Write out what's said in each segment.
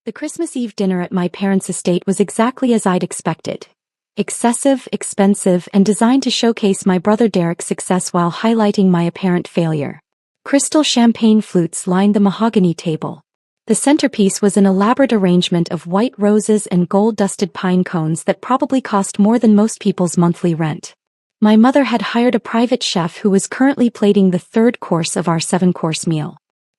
The Christmas Eve dinner at my parents' estate was exactly as I'd expected. Excessive, expensive, and designed to showcase my brother Derek's success while highlighting my apparent failure. Crystal champagne flutes lined the mahogany table. The centerpiece was an elaborate arrangement of white roses and gold-dusted pine cones that probably cost more than most people's monthly rent. My mother had hired a private chef who was currently plating the third course of our 7-course meal.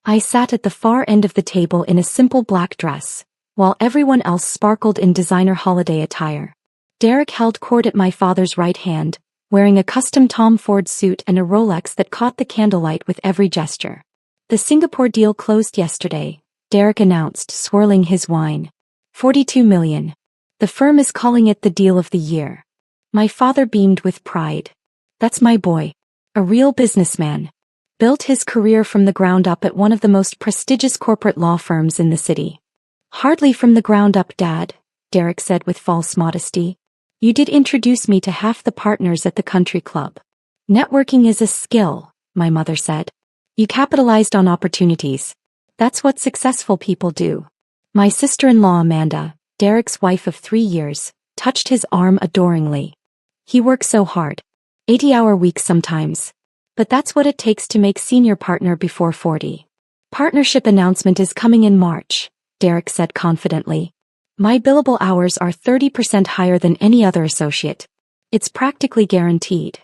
I sat at the far end of the table in a simple black dress, while everyone else sparkled in designer holiday attire. Derek held court at my father's right hand, wearing a custom Tom Ford suit and a Rolex that caught the candlelight with every gesture. "The Singapore deal closed yesterday," Derek announced, swirling his wine. $42 million. "The firm is calling it the deal of the year." My father beamed with pride. "That's my boy. A real businessman. Built his career from the ground up at one of the most prestigious corporate law firms in the city." "Hardly from the ground up, Dad," Derek said with false modesty. "You did introduce me to half the partners at the country club." "Networking is a skill," my mother said. "You capitalized on opportunities. That's what successful people do." My sister-in-law Amanda, Derek's wife of 3 years, touched his arm adoringly. "He works so hard. 80-hour weeks sometimes. But that's what it takes to make senior partner before 40. "Partnership announcement is coming in March," Derek said confidently. "My billable hours are 30% higher than any other associate. It's practically guaranteed."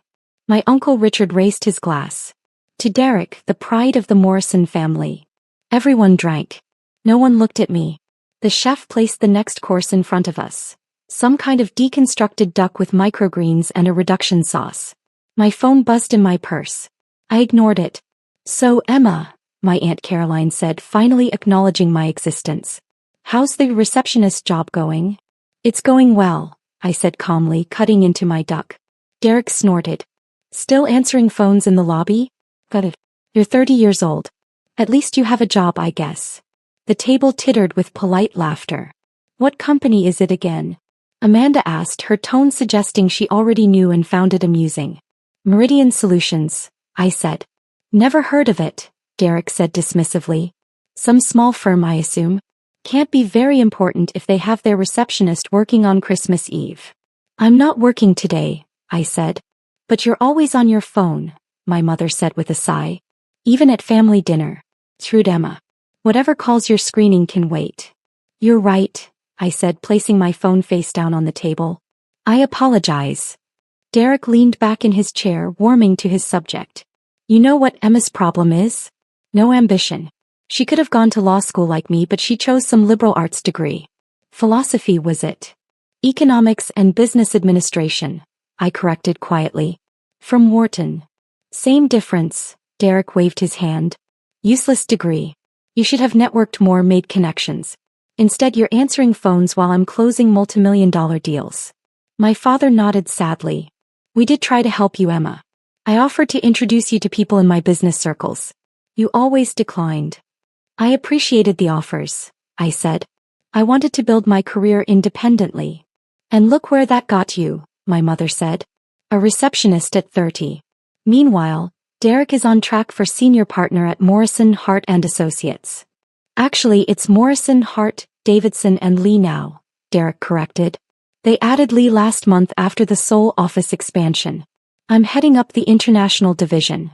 My Uncle Richard raised his glass. "To Derek, the pride of the Morrison family." Everyone drank. No one looked at me. The chef placed the next course in front of us. Some kind of deconstructed duck with microgreens and a reduction sauce. My phone buzzed in my purse. I ignored it. "So, Emma," my Aunt Caroline said, finally acknowledging my existence. "How's the receptionist job going?" "It's going well," I said calmly, cutting into my duck. Derek snorted. "Still answering phones in the lobby? Got it. You're 30 years old. At least you have a job, I guess." The table tittered with polite laughter. "What company is it again?" Amanda asked, her tone suggesting she already knew and found it amusing. "Meridian Solutions," I said. "Never heard of it," Derek said dismissively. "Some small firm, I assume. Can't be very important if they have their receptionist working on Christmas Eve." "I'm not working today," I said. "But you're always on your phone," my mother said with a sigh. "Even at family dinner." Shrewd Emma. "Whatever calls you're screening can wait." "You're right," I said, placing my phone face down on the table. "I apologize." Derek leaned back in his chair, warming to his subject. "You know what Emma's problem is? No ambition. She could have gone to law school like me, but she chose some liberal arts degree. Philosophy, was it?" "Economics and business administration," I corrected quietly. "From Wharton." "Same difference," Derek waved his hand. "Useless degree. You should have networked more, made connections. Instead you're answering phones while I'm closing multimillion-dollar deals." My father nodded sadly. "We did try to help you, Emma. I offered to introduce you to people in my business circles. You always declined." "I appreciated the offers," I said. "I wanted to build my career independently." "And look where that got you," my mother said. "A receptionist at 30. Meanwhile, Derek is on track for senior partner at Morrison, Hart & Associates. "Actually, it's Morrison, Hart, Davidson and Lee now," Derek corrected. "They added Lee last month after the Seoul office expansion. I'm heading up the international division."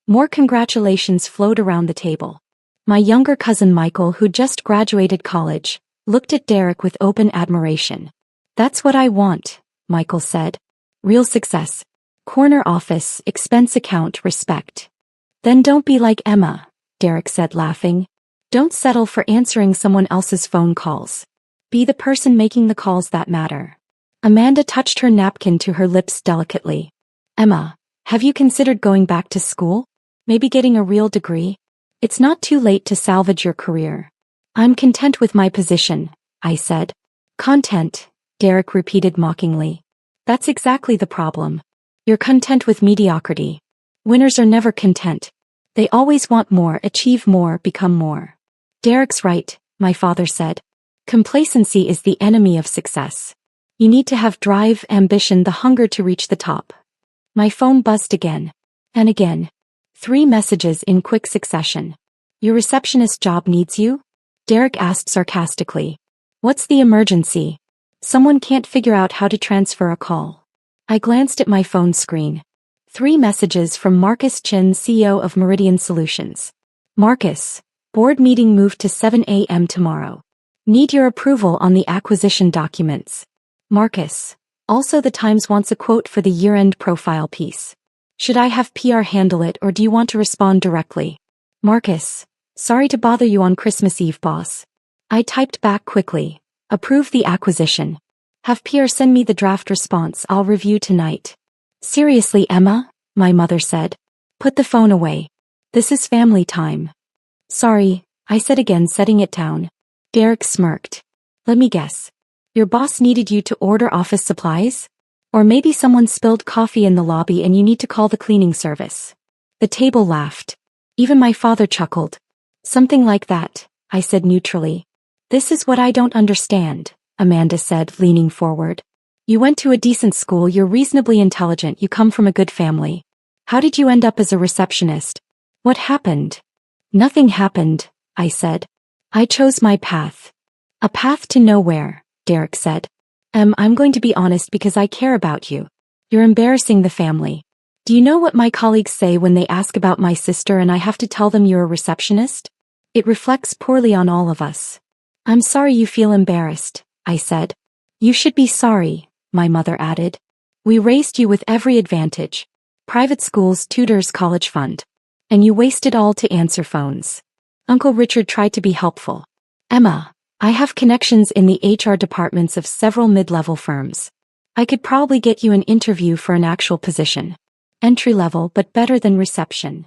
More congratulations flowed around the table. My younger cousin Michael, who just graduated college, looked at Derek with open admiration. "That's what I want," Michael said. "Real success. Corner office, expense account, respect." "Then don't be like Emma," Derek said, laughing. "Don't settle for answering someone else's phone calls. Be the person making the calls that matter." Amanda touched her napkin to her lips delicately. "Emma, have you considered going back to school? Maybe getting a real degree? It's not too late to salvage your career." "I'm content with my position," I said. "Content," Derek repeated mockingly. "That's exactly the problem. You're content with mediocrity. Winners are never content. They always want more, achieve more, become more." "Derek's right," my father said. "Complacency is the enemy of success. You need to have drive, ambition, the hunger to reach the top." My phone buzzed again. And again. 3 messages in quick succession. "Your receptionist job needs you?" Derek asked sarcastically. What's the emergency? Someone can't figure out how to transfer a call. I glanced at my phone screen. 3 messages from Marcus Chin, CEO of Meridian Solutions. Marcus, board meeting moved to 7 a.m. tomorrow. Need your approval on the acquisition documents. Marcus, also the Times wants a quote for the year-end profile piece. Should I have PR handle it or do you want to respond directly? Marcus, sorry to bother you on Christmas Eve, boss. I typed back quickly. Approve the acquisition. Have PR send me the draft response. I'll review tonight. Seriously, Emma? My mother said. Put the phone away. This is family time. Sorry, I said again, setting it down. Derek smirked. Let me guess. Your boss needed you to order office supplies? Or maybe someone spilled coffee in the lobby and you need to call the cleaning service. The table laughed. Even my father chuckled. Something like that, I said neutrally. This is what I don't understand, Amanda said, leaning forward. You went to a decent school, you're reasonably intelligent, you come from a good family. How did you end up as a receptionist? What happened? Nothing happened, I said. I chose my path. A path to nowhere, Derek said. I'm going to be honest because I care about you. You're embarrassing the family. Do you know what my colleagues say when they ask about my sister and I have to tell them you're a receptionist? It reflects poorly on all of us. I'm sorry you feel embarrassed, I said. You should be sorry, my mother added. We raised you with every advantage. Private schools, tutors, college fund. And you wasted all to answer phones. Uncle Richard tried to be helpful. Emma, I have connections in the HR departments of several mid-level firms. I could probably get you an interview for an actual position. Entry level but better than reception.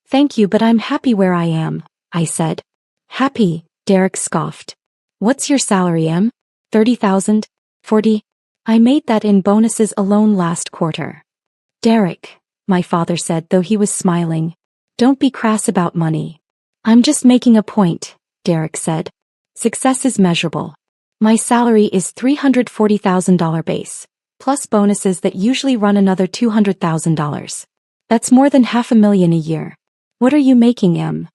Thank you, but I'm happy where I am, I said. Happy, Derek scoffed. What's your salary, Em? 30,000? 40? I made that in bonuses alone last quarter. Derek, my father said, though he was smiling. Don't be crass about money. I'm just making a point, Derek said. Success is measurable. My salary is $340,000 base, plus bonuses that usually run another $200,000. That's more than $500,000 a year. What are you making, Em?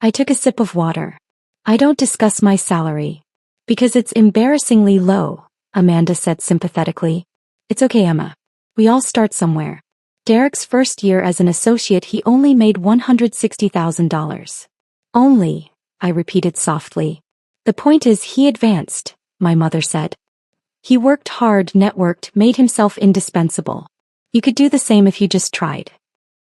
I took a sip of water. I don't discuss my salary. Because it's embarrassingly low, Amanda said sympathetically. It's okay, Emma. We all start somewhere. Derek's first year as an associate, he only made $160,000. Only, I repeated softly. The point is he advanced, my mother said. He worked hard, networked, made himself indispensable. You could do the same if you just tried.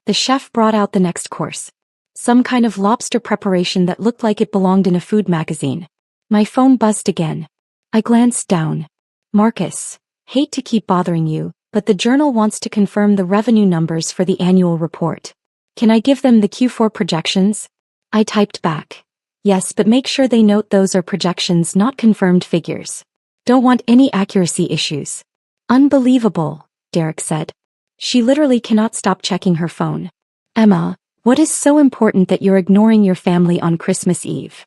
The chef brought out the next course. Some kind of lobster preparation that looked like it belonged in a food magazine. My phone buzzed again. I glanced down. Marcus, hate to keep bothering you, but the journal wants to confirm the revenue numbers for the annual report. Can I give them the Q4 projections? I typed back. Yes, but make sure they note those are projections, not confirmed figures. Don't want any accuracy issues. Unbelievable, Derek said. She literally cannot stop checking her phone. Emma, what is so important that you're ignoring your family on Christmas Eve?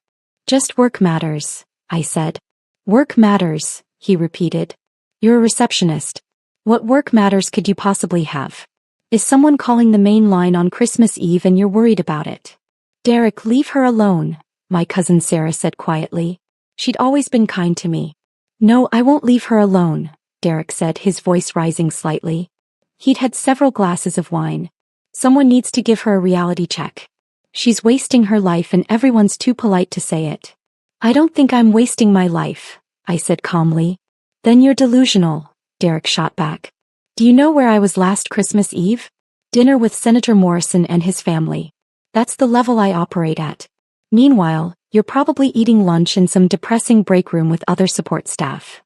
Just work matters, I said. Work matters, he repeated. You're a receptionist. What work matters could you possibly have? Is someone calling the main line on Christmas Eve and you're worried about it? Derek, leave her alone, my cousin Sarah said quietly. She'd always been kind to me. No, I won't leave her alone, Derek said, his voice rising slightly. He'd had several glasses of wine. Someone needs to give her a reality check. She's wasting her life and everyone's too polite to say it. I don't think I'm wasting my life, I said calmly. Then you're delusional, Derek shot back. Do you know where I was last Christmas Eve? Dinner with Senator Morrison and his family. That's the level I operate at. Meanwhile, you're probably eating lunch in some depressing break room with other support staff.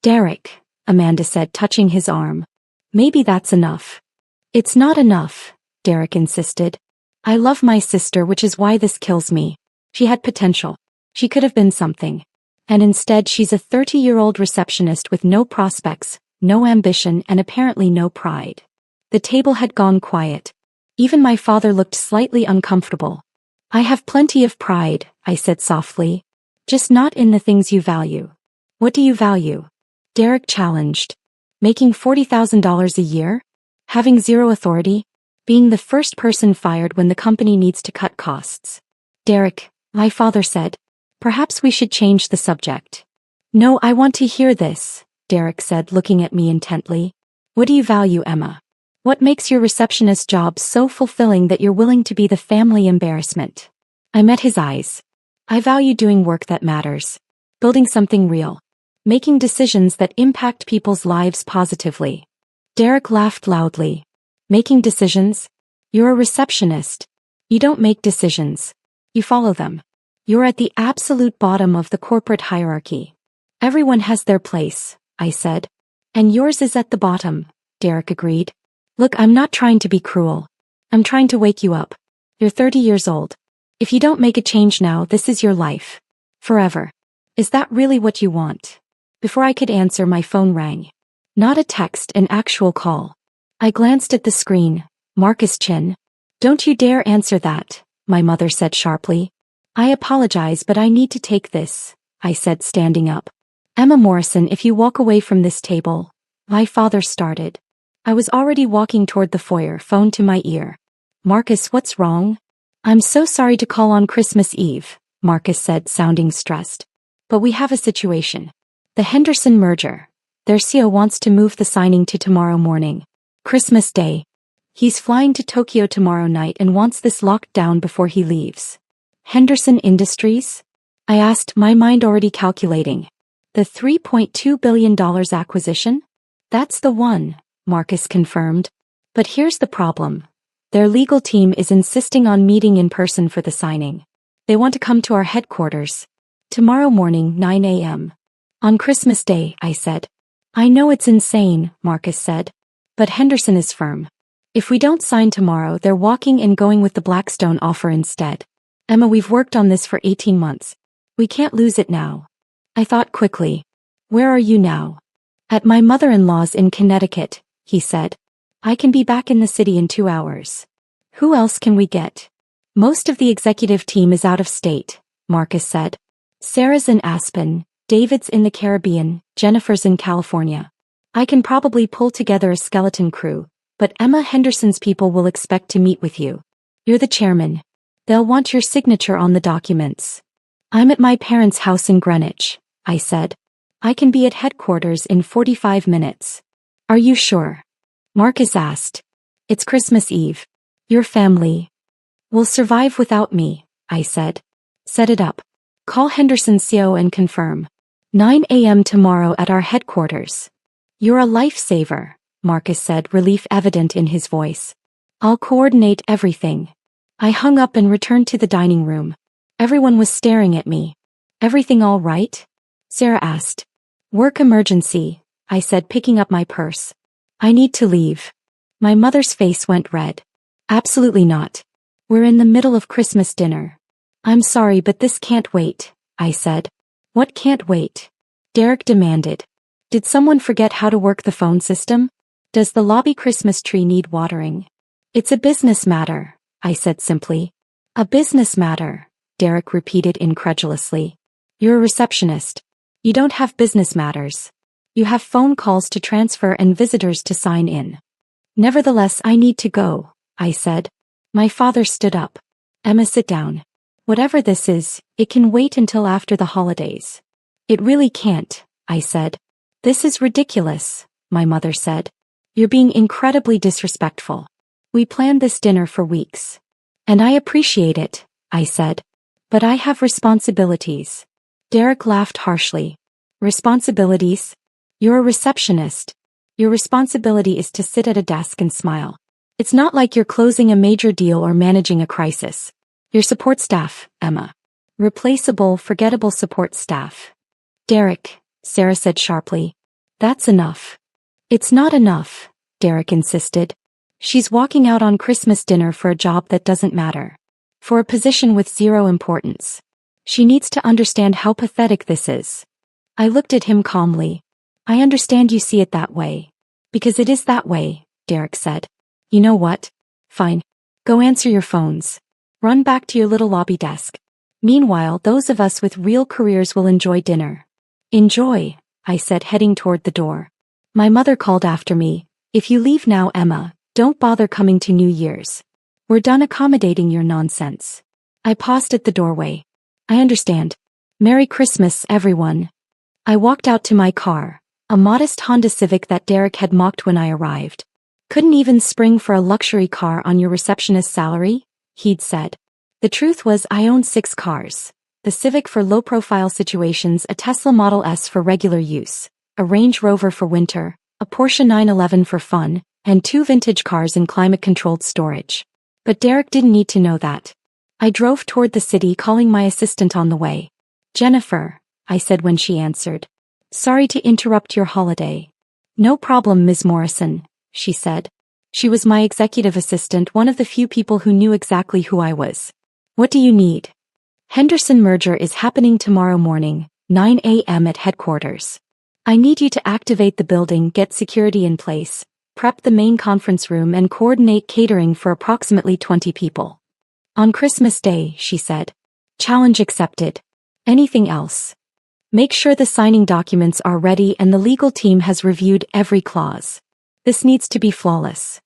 Derek, Amanda said, touching his arm. Maybe that's enough. It's not enough, Derek insisted. I love my sister, which is why this kills me. She had potential. She could have been something. And instead she's a 30-year-old receptionist with no prospects, no ambition, and apparently no pride. The table had gone quiet. Even my father looked slightly uncomfortable. I have plenty of pride, I said softly. Just not in the things you value. What do you value? Derek challenged. Making $40,000 a year? Having zero authority? Being the first person fired when the company needs to cut costs? Derek, my father said. Perhaps we should change the subject. No, I want to hear this, Derek said, looking at me intently. What do you value, Emma? What makes your receptionist job so fulfilling that you're willing to be the family embarrassment? I met his eyes. I value doing work that matters. Building something real. Making decisions that impact people's lives positively. Derek laughed loudly. Making decisions? You're a receptionist. You don't make decisions. You follow them. You're at the absolute bottom of the corporate hierarchy. Everyone has their place, I said. And yours is at the bottom, Derek agreed. Look, I'm not trying to be cruel. I'm trying to wake you up. You're 30 years old. If you don't make a change now, this is your life. Forever. Is that really what you want? Before I could answer, my phone rang. Not a text, an actual call. I glanced at the screen. Marcus Chin. Don't you dare answer that, my mother said sharply. I apologize, but I need to take this, I said, standing up. Emma Morrison, if you walk away from this table, my father started. I was already walking toward the foyer, phone to my ear. Marcus, what's wrong? I'm so sorry to call on Christmas Eve, Marcus said, sounding stressed. But we have a situation. The Henderson merger. Their CEO wants to move the signing to tomorrow morning. Christmas Day. He's flying to Tokyo tomorrow night and wants this locked down before he leaves. Henderson Industries? I asked, my mind already calculating. The $3.2 billion acquisition? That's the one, Marcus confirmed. But here's the problem. Their legal team is insisting on meeting in person for the signing. They want to come to our headquarters. Tomorrow morning, 9 a.m. On Christmas Day, I said. I know it's insane, Marcus said. But Henderson is firm. If we don't sign tomorrow, they're walking and going with the Blackstone offer instead. Emma, we've worked on this for 18 months. We can't lose it now. I thought quickly. Where are you now? At my mother-in-law's in Connecticut, he said. I can be back in the city in 2 hours. Who else can we get? Most of the executive team is out of state, Marcus said. Sarah's in Aspen, David's in the Caribbean, Jennifer's in California. I can probably pull together a skeleton crew, but Emma Henderson's people will expect to meet with you. You're the chairman. They'll want your signature on the documents. I'm at my parents' house in Greenwich, I said. I can be at headquarters in 45 minutes. Are you sure? Marcus asked. It's Christmas Eve. Your family will survive without me, I said. Set it up. Call Henderson's CEO and confirm. 9 a.m. tomorrow at our headquarters. You're a lifesaver, Marcus said, relief evident in his voice. I'll coordinate everything. I hung up and returned to the dining room. Everyone was staring at me. Everything all right? Sarah asked. Work emergency, I said, picking up my purse. I need to leave. My mother's face went red. Absolutely not. We're in the middle of Christmas dinner. I'm sorry, but this can't wait, I said. What can't wait? Derek demanded. Did someone forget how to work the phone system? Does the lobby Christmas tree need watering? It's a business matter, I said simply. A business matter, Derek repeated incredulously. You're a receptionist. You don't have business matters. You have phone calls to transfer and visitors to sign in. Nevertheless, I need to go, I said. My father stood up. Emma, sit down. Whatever this is, it can wait until after the holidays. It really can't, I said. This is ridiculous, my mother said. You're being incredibly disrespectful. We planned this dinner for weeks. And I appreciate it, I said. But I have responsibilities. Derek laughed harshly. Responsibilities? You're a receptionist. Your responsibility is to sit at a desk and smile. It's not like you're closing a major deal or managing a crisis. Your support staff, Emma. Replaceable, forgettable support staff. Derek, Sarah said sharply. That's enough. It's not enough, Derek insisted. She's walking out on Christmas dinner for a job that doesn't matter. For a position with zero importance. She needs to understand how pathetic this is. I looked at him calmly. I understand you see it that way. Because it is that way, Derek said. You know what? Fine. Go answer your phones. Run back to your little lobby desk. Meanwhile, those of us with real careers will enjoy dinner. Enjoy, I said, heading toward the door. My mother called after me. If you leave now, Emma, don't bother coming to New Year's. We're done accommodating your nonsense. I paused at the doorway. I understand. Merry Christmas, everyone. I walked out to my car, a modest Honda Civic that Derek had mocked when I arrived. Couldn't even spring for a luxury car on your receptionist's salary? He'd said. The truth was I owned 6 cars. The Civic for low-profile situations, a Tesla Model S for regular use, a Range Rover for winter, a Porsche 911 for fun, and 2 vintage cars in climate-controlled storage. But Derek didn't need to know that. I drove toward the city, calling my assistant on the way. Jennifer, I said when she answered. Sorry to interrupt your holiday. No problem, Ms. Morrison, she said. She was my executive assistant, one of the few people who knew exactly who I was. What do you need? Henderson merger is happening tomorrow morning, 9 a.m. at headquarters. I need you to activate the building, get security in place, prep the main conference room, and coordinate catering for approximately 20 people. On Christmas Day, she said. Challenge accepted. Anything else? Make sure the signing documents are ready and the legal team has reviewed every clause. This needs to be flawless.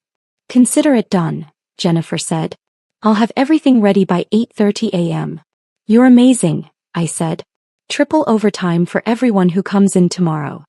Consider it done, Jennifer said. I'll have everything ready by 8:30 a.m. You're amazing, I said. Triple overtime for everyone who comes in tomorrow.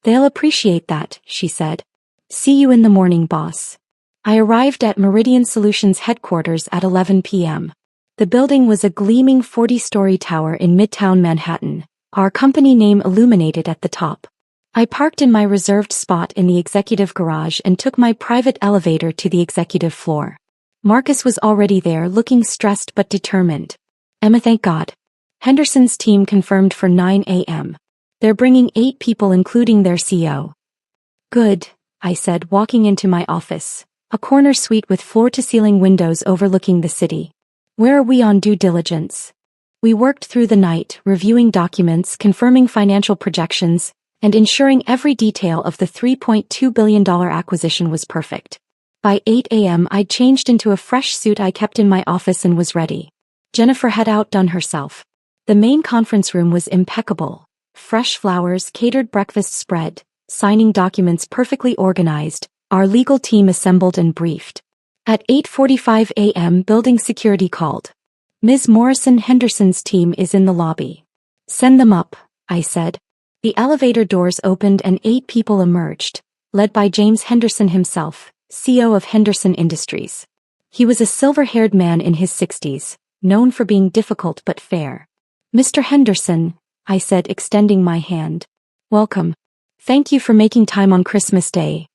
They'll appreciate that, she said. See you in the morning, boss. I arrived at Meridian Solutions headquarters at 11 p.m. The building was a gleaming 40-story tower in Midtown Manhattan, our company name illuminated at the top. I parked in my reserved spot in the executive garage and took my private elevator to the executive floor. Marcus was already there, looking stressed but determined. Emma, thank God. Henderson's team confirmed for 9 a.m. They're bringing 8 people including their CEO. Good, I said, walking into my office, a corner suite with floor-to-ceiling windows overlooking the city. Where are we on due diligence? We worked through the night, reviewing documents, confirming financial projections, and ensuring every detail of the $3.2 billion acquisition was perfect. By 8 a.m. I'd changed into a fresh suit I kept in my office and was ready. Jennifer had outdone herself. The main conference room was impeccable. Fresh flowers, catered breakfast spread, signing documents perfectly organized, our legal team assembled and briefed. At 8:45 a.m. building security called. Ms. Morrison, Henderson's team is in the lobby. Send them up, I said. The elevator doors opened and 8 people emerged, led by James Henderson himself, CEO of Henderson Industries. He was a silver-haired man in his 60s, known for being difficult but fair. Mr. Henderson, I said, extending my hand. Welcome. Thank you for making time on Christmas Day.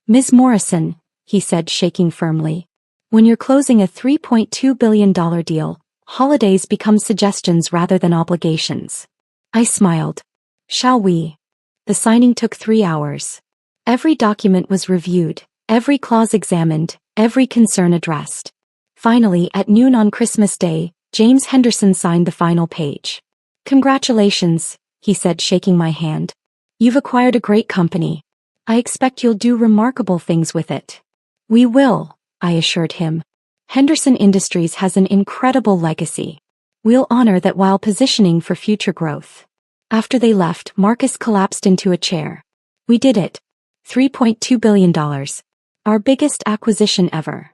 Ms. Morrison, he said, shaking firmly. When you're closing a $3.2 billion deal, holidays become suggestions rather than obligations. I smiled. Shall we? The signing took 3 hours. Every document was reviewed, every clause examined, every concern addressed. Finally, at noon on Christmas Day, James Henderson signed the final page. Congratulations, he said, shaking my hand. You've acquired a great company. I expect you'll do remarkable things with it. We will, I assured him. Henderson Industries has an incredible legacy. We'll honor that while positioning for future growth. After they left, Marcus collapsed into a chair. We did it. $3.2 billion. Our biggest acquisition ever.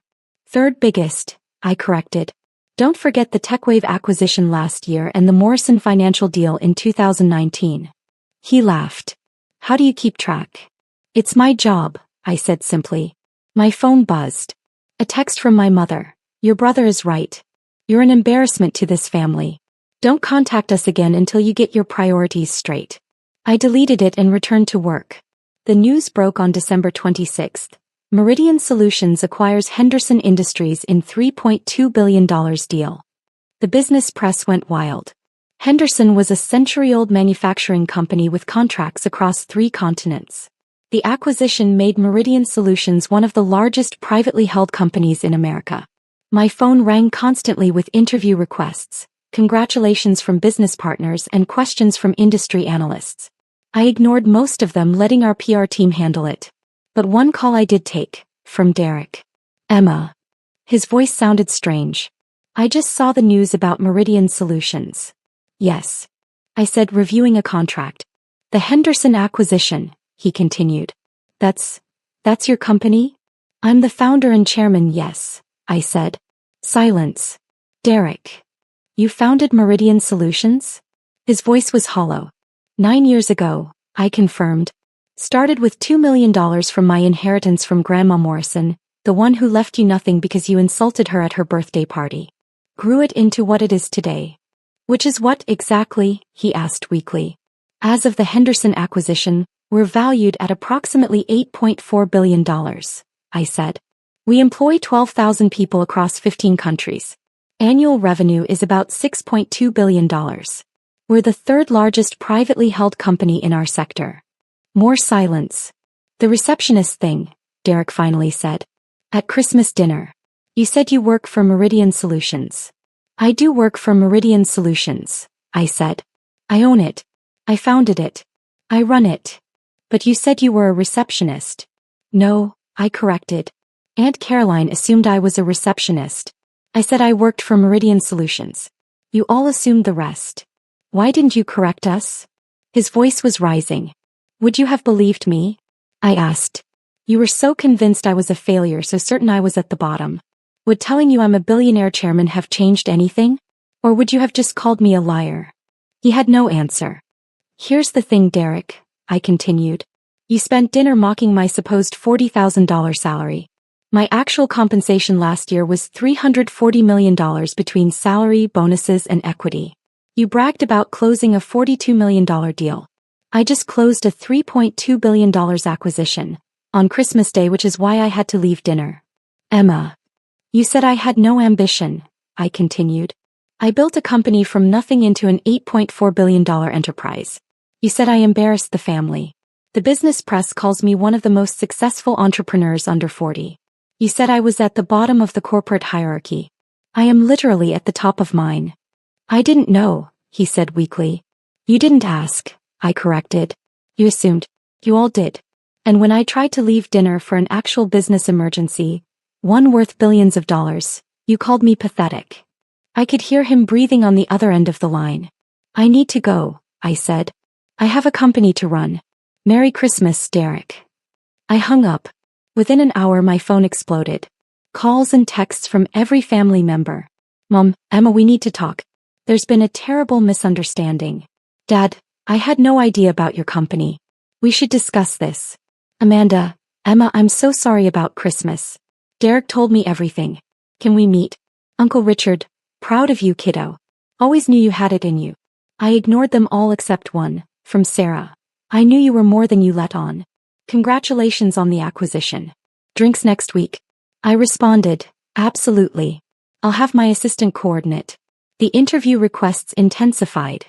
Third biggest, I corrected. Don't forget the TechWave acquisition last year and the Morrison Financial deal in 2019. He laughed. How do you keep track? It's my job, I said simply. My phone buzzed. A text from my mother. Your brother is right. You're an embarrassment to this family. Don't contact us again until you get your priorities straight. I deleted it and returned to work. The news broke on December 26th. Meridian Solutions acquires Henderson Industries in $3.2 billion deal. The business press went wild. Henderson was a century-old manufacturing company with contracts across 3 continents. The acquisition made Meridian Solutions one of the largest privately held companies in America. My phone rang constantly with interview requests, congratulations from business partners, and questions from industry analysts. I ignored most of them, letting our PR team handle it. But one call I did take, from Derek. Emma. His voice sounded strange. I just saw the news about Meridian Solutions. Yes. I said, reviewing a contract. The Henderson acquisition, he continued. That's your company? I'm the founder and chairman, yes, I said. Silence. Derek. You founded Meridian Solutions? His voice was hollow. 9 years ago, I confirmed. Started with $2 million from my inheritance from Grandma Morrison, the one who left you nothing because you insulted her at her birthday party. Grew it into what it is today. Which is what exactly? He asked weakly. As of the Henderson acquisition, we're valued at approximately $8.4 billion, I said. We employ 12,000 people across 15 countries. Annual revenue is about $6.2 billion. We're the third largest privately held company in our sector. More silence. The receptionist thing, Derek finally said. At Christmas dinner. You said you work for Meridian Solutions. I do work for Meridian Solutions, I said. I own it. I founded it. I run it. But you said you were a receptionist. No, I corrected. Aunt Caroline assumed I was a receptionist. I said I worked for Meridian Solutions. You all assumed the rest. Why didn't you correct us? His voice was rising. Would you have believed me? I asked. You were so convinced I was a failure, so certain I was at the bottom. Would telling you I'm a billionaire chairman have changed anything? Or would you have just called me a liar? He had no answer. Here's the thing, Derek, I continued. You spent dinner mocking my supposed $40,000 salary. My actual compensation last year was $340 million between salary, bonuses, and equity. You bragged about closing a $42 million deal. I just closed a $3.2 billion acquisition on Christmas Day, which is why I had to leave dinner. Emma. You said I had no ambition, I continued. I built a company from nothing into an $8.4 billion enterprise. You said I embarrassed the family. The business press calls me one of the most successful entrepreneurs under 40. You said I was at the bottom of the corporate hierarchy. I am literally at the top of mine. I didn't know, he said weakly. You didn't ask, I corrected. You assumed. You all did. And when I tried to leave dinner for an actual business emergency, one worth billions of dollars, you called me pathetic. I could hear him breathing on the other end of the line. I need to go, I said. I have a company to run. Merry Christmas, Derek. I hung up. Within an hour my phone exploded. Calls and texts from every family member. Mom, Emma, we need to talk. There's been a terrible misunderstanding. Dad, I had no idea about your company. We should discuss this. Amanda, Emma, I'm so sorry about Christmas. Derek told me everything. Can we meet? Uncle Richard, proud of you, kiddo. Always knew you had it in you. I ignored them all except one, from Sarah. I knew you were more than you let on. Congratulations on the acquisition. Drinks next week. I responded, absolutely. I'll have my assistant coordinate. The interview requests intensified.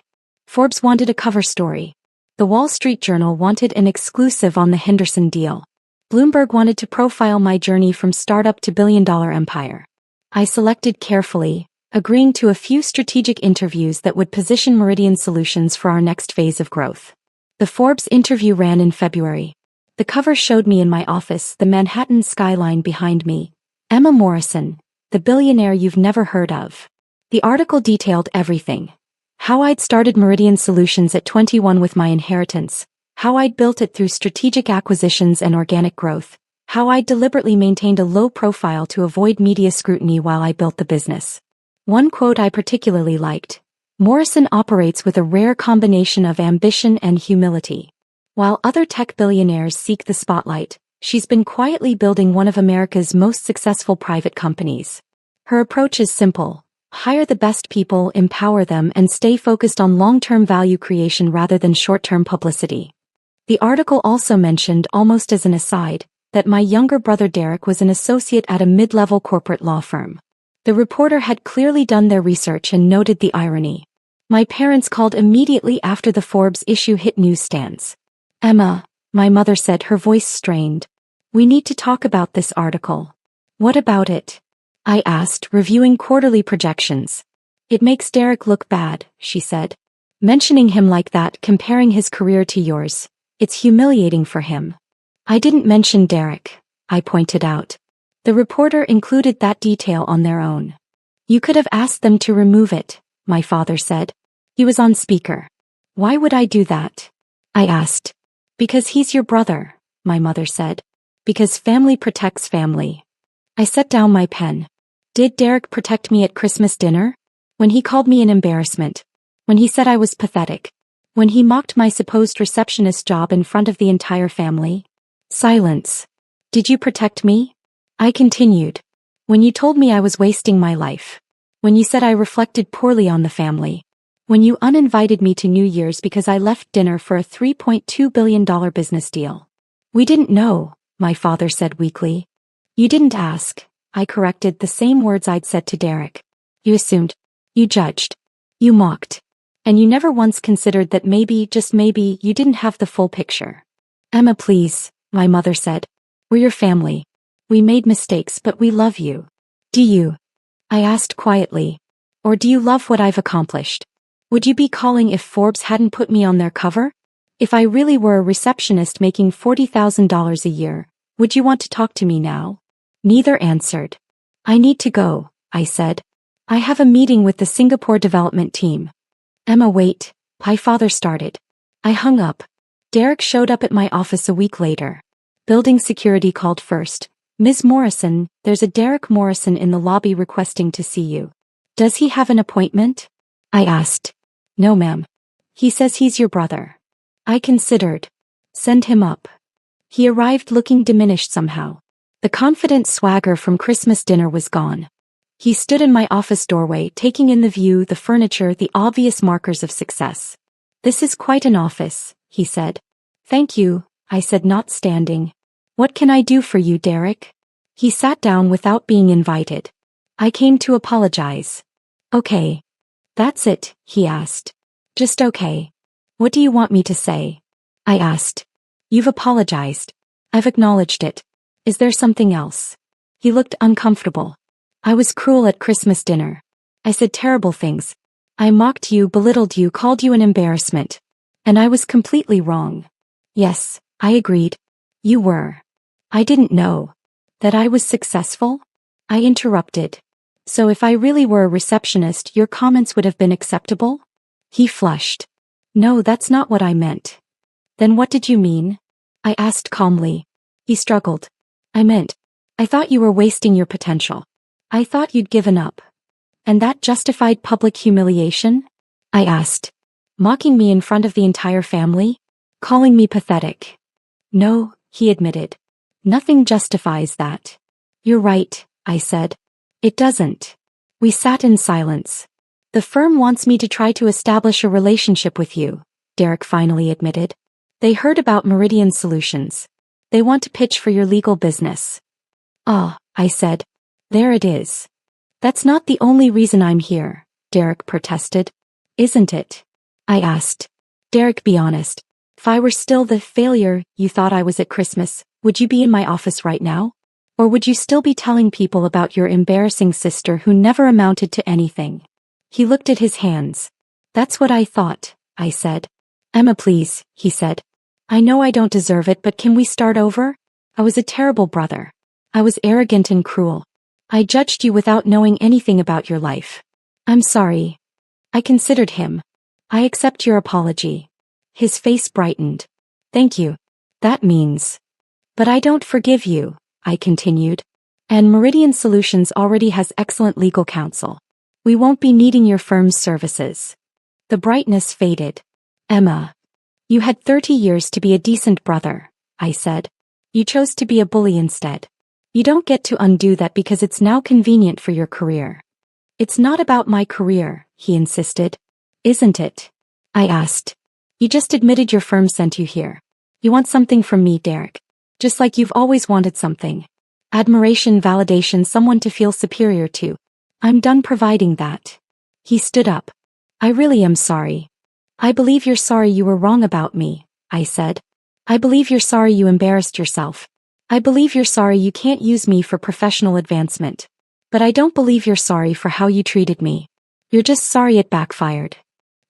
Forbes wanted a cover story. The Wall Street Journal wanted an exclusive on the Henderson deal. Bloomberg wanted to profile my journey from startup to billion-dollar empire. I selected carefully, agreeing to a few strategic interviews that would position Meridian Solutions for our next phase of growth. The Forbes interview ran in February. The cover showed me in my office, the Manhattan skyline behind me. Emma Morrison, the billionaire you've never heard of. The article detailed everything. How I'd started Meridian Solutions at 21 with my inheritance. How I'd built it through strategic acquisitions and organic growth. How I'd deliberately maintained a low profile to avoid media scrutiny while I built the business. One quote I particularly liked. Morrison operates with a rare combination of ambition and humility. While other tech billionaires seek the spotlight, she's been quietly building one of America's most successful private companies. Her approach is simple. Hire the best people, empower them, and stay focused on long-term value creation rather than short-term publicity. The article also mentioned, almost as an aside, that my younger brother Derek was an associate at a mid-level corporate law firm. The reporter had clearly done their research and noted the irony. My parents called immediately after the Forbes issue hit newsstands. Emma, my mother said, her voice strained. We need to talk about this article. What about it? I asked, reviewing quarterly projections. It makes Derek look bad, she said. Mentioning him like that, comparing his career to yours. It's humiliating for him. I didn't mention Derek, I pointed out. The reporter included that detail on their own. You could have asked them to remove it, my father said. He was on speaker. Why would I do that? I asked. Because he's your brother, my mother said. Because family protects family. I set down my pen. Did Derek protect me at Christmas dinner? When he called me an embarrassment. When he said I was pathetic. When he mocked my supposed receptionist job in front of the entire family. Silence. Did you protect me? I continued. When you told me I was wasting my life. When you said I reflected poorly on the family. When you uninvited me to New Year's because I left dinner for a $3.2 billion business deal. We didn't know, my father said weakly. You didn't ask, I corrected, the same words I'd said to Derek. You assumed. You judged. You mocked. And you never once considered that maybe, just maybe, you didn't have the full picture. Emma, please, my mother said. We're your family. We made mistakes, but we love you. Do you? I asked quietly. Or do you love what I've accomplished? Would you be calling if Forbes hadn't put me on their cover? If I really were a receptionist making $40,000 a year, would you want to talk to me now? Neither answered. I need to go, I said. I have a meeting with the Singapore development team. Emma, wait, my father started. I hung up. Derek showed up at my office a week later. Building security called first. Ms. Morrison, there's a Derek Morrison in the lobby requesting to see you. Does he have an appointment? I asked. No, ma'am. He says he's your brother. I considered. Send him up. He arrived looking diminished somehow. The confident swagger from Christmas dinner was gone. He stood in my office doorway, taking in the view, the furniture, the obvious markers of success. This is quite an office, he said. Thank you, I said, not standing. What can I do for you, Derek? He sat down without being invited. I came to apologize. Okay. That's it, he asked. Just okay. What do you want me to say? I asked. You've apologized. I've acknowledged it. Is there something else? He looked uncomfortable. I was cruel at Christmas dinner. I said terrible things. I mocked you, belittled you, called you an embarrassment. And I was completely wrong. Yes, I agreed. You were. I didn't know. That I was successful? I interrupted. So if I really were a receptionist, your comments would have been acceptable? He flushed. No, that's not what I meant. Then what did you mean? I asked calmly. He struggled. I thought you were wasting your potential. I thought you'd given up. And that justified public humiliation? I asked. Mocking me in front of the entire family? Calling me pathetic? No, he admitted. Nothing justifies that. You're right, I said. It doesn't. We sat in silence. The firm wants me to try to establish a relationship with you, Derek finally admitted. They heard about Meridian Solutions. They want to pitch for your legal business. Ah, I said. There it is. That's not the only reason I'm here, Derek protested. Isn't it? I asked. Derek, be honest. If I were still the failure you thought I was at Christmas, would you be in my office right now? Or would you still be telling people about your embarrassing sister who never amounted to anything? He looked at his hands. That's what I thought, I said. Emma, please, he said. I know I don't deserve it, but can we start over? I was a terrible brother. I was arrogant and cruel. I judged you without knowing anything about your life. I'm sorry. I considered him. I accept your apology. His face brightened. Thank you. That means. But I don't forgive you, I continued. And Meridian Solutions already has excellent legal counsel. We won't be needing your firm's services. The brightness faded. Emma. You had 30 years to be a decent brother, I said. You chose to be a bully instead. You don't get to undo that because it's now convenient for your career. It's not about my career, he insisted. Isn't it? I asked. You just admitted your firm sent you here. You want something from me, Derek. Just like you've always wanted something. Admiration, validation, someone to feel superior to. I'm done providing that. He stood up. I really am sorry. I believe you're sorry you were wrong about me, I said. I believe you're sorry you embarrassed yourself. I believe you're sorry you can't use me for professional advancement. But I don't believe you're sorry for how you treated me. You're just sorry it backfired.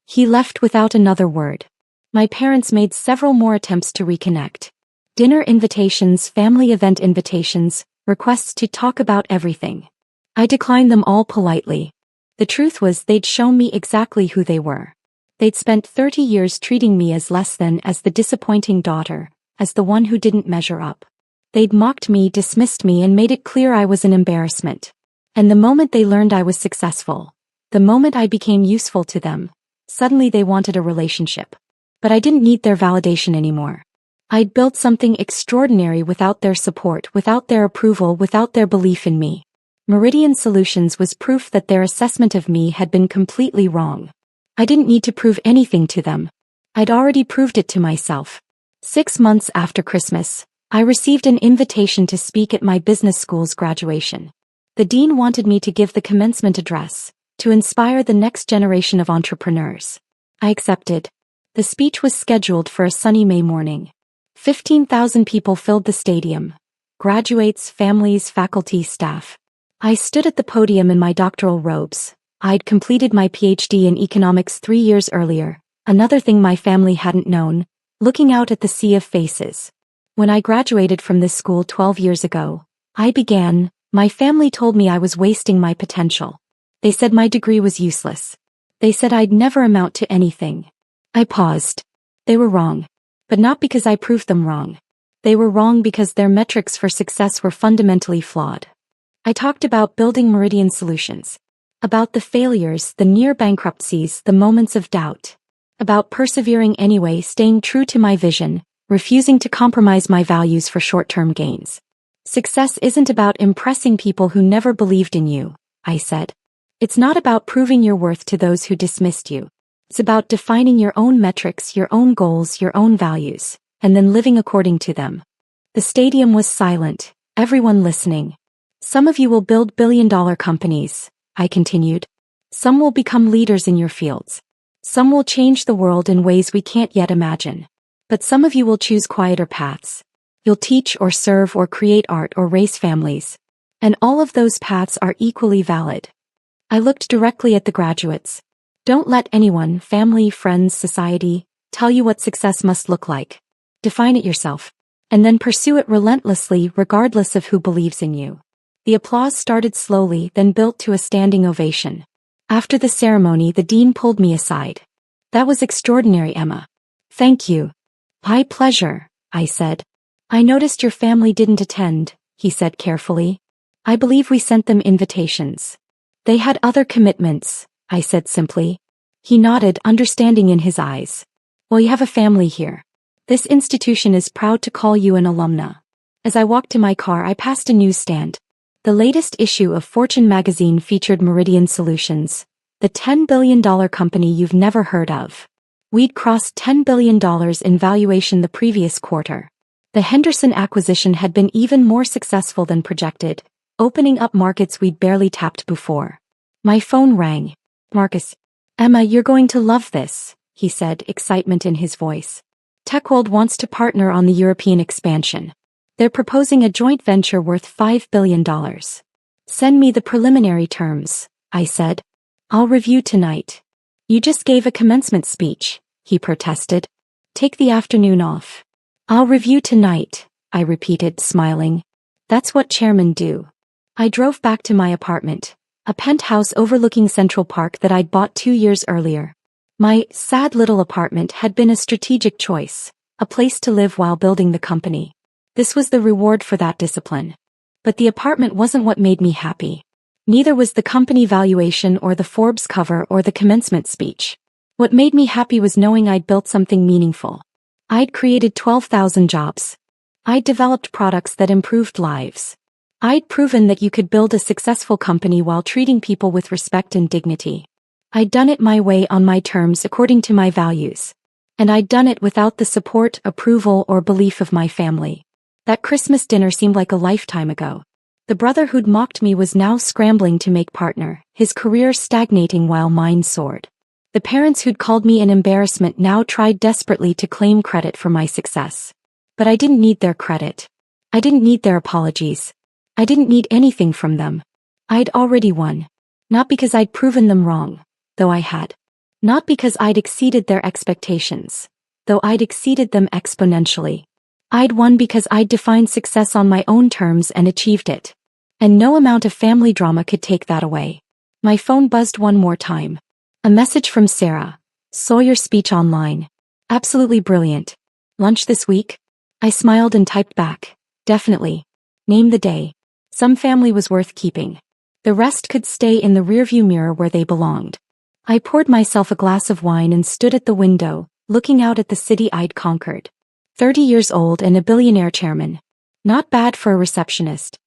He left without another word. My parents made several more attempts to reconnect. Dinner invitations, family event invitations, requests to talk about everything. I declined them all politely. The truth was they'd shown me exactly who they were. They'd spent 30 years treating me as less than, as the disappointing daughter, as the one who didn't measure up. They'd mocked me, dismissed me, and made it clear I was an embarrassment. And the moment they learned I was successful, the moment I became useful to them, Suddenly they wanted a relationship. But I didn't need their validation anymore. I'd built something extraordinary without their support, without their approval, without their belief in me. Meridian Solutions was proof that their assessment of me had been completely wrong. I didn't need to prove anything to them. I'd already proved it to myself. 6 months after Christmas, I received an invitation to speak at my business school's graduation. The dean wanted me to give the commencement address, to inspire the next generation of entrepreneurs. I accepted. The speech was scheduled for a sunny May morning. 15,000 people filled the stadium. Graduates, families, faculty, staff. I stood at the podium in my doctoral robes. I'd completed my PhD in economics 3 years earlier, another thing my family hadn't known, looking out at the sea of faces. When I graduated from this school 12 years ago, my family told me I was wasting my potential. They said my degree was useless. They said I'd never amount to anything. I paused. They were wrong. But not because I proved them wrong. They were wrong because their metrics for success were fundamentally flawed. I talked about building Meridian Solutions. About the failures, the near bankruptcies, the moments of doubt. About persevering anyway, staying true to my vision, refusing to compromise my values for short-term gains. Success isn't about impressing people who never believed in you, I said. It's not about proving your worth to those who dismissed you. It's about defining your own metrics, your own goals, your own values, and then living according to them. The stadium was silent, everyone listening. Some of you will build billion-dollar companies, I continued. Some will become leaders in your fields. Some will change the world in ways we can't yet imagine. But some of you will choose quieter paths. You'll teach or serve or create art or raise families. And all of those paths are equally valid. I looked directly at the graduates. Don't let anyone, family, friends, society, tell you what success must look like. Define it yourself. And then pursue it relentlessly regardless of who believes in you. The applause started slowly, then built to a standing ovation. After the ceremony, the dean pulled me aside. That was extraordinary, Emma. Thank you. My pleasure, I said. I noticed your family didn't attend, he said carefully. I believe we sent them invitations. They had other commitments, I said simply. He nodded, understanding in his eyes. Well, you have a family here. This institution is proud to call you an alumna. As I walked to my car, I passed a newsstand. The latest issue of Fortune magazine featured Meridian Solutions, the $10 billion company you've never heard of. We'd crossed $10 billion in valuation the previous quarter. The Henderson acquisition had been even more successful than projected, opening up markets we'd barely tapped before. My phone rang. Marcus. Emma, you're going to love this, he said, excitement in his voice. TechWorld wants to partner on the European expansion. They're proposing a joint venture worth $5 billion. Send me the preliminary terms, I said. I'll review tonight. You just gave a commencement speech, he protested. Take the afternoon off. I'll review tonight, I repeated, smiling. That's what chairmen do. I drove back to my apartment, a penthouse overlooking Central Park that I'd bought 2 years earlier. My sad little apartment had been a strategic choice, a place to live while building the company. This was the reward for that discipline. But the apartment wasn't what made me happy. Neither was the company valuation or the Forbes cover or the commencement speech. What made me happy was knowing I'd built something meaningful. I'd created 12,000 jobs. I'd developed products that improved lives. I'd proven that you could build a successful company while treating people with respect and dignity. I'd done it my way on my terms according to my values. And I'd done it without the support, approval, or belief of my family. That Christmas dinner seemed like a lifetime ago. The brother who'd mocked me was now scrambling to make partner, his career stagnating while mine soared. The parents who'd called me an embarrassment now tried desperately to claim credit for my success. But I didn't need their credit. I didn't need their apologies. I didn't need anything from them. I'd already won. Not because I'd proven them wrong, though I had. Not because I'd exceeded their expectations, though I'd exceeded them exponentially. I'd won because I'd defined success on my own terms and achieved it. And no amount of family drama could take that away. My phone buzzed one more time. A message from Sarah. Saw your speech online. Absolutely brilliant. Lunch this week? I smiled and typed back. Definitely. Name the day. Some family was worth keeping. The rest could stay in the rearview mirror where they belonged. I poured myself a glass of wine and stood at the window, looking out at the city I'd conquered. 30 years old and a billionaire chairman. Not bad for a receptionist.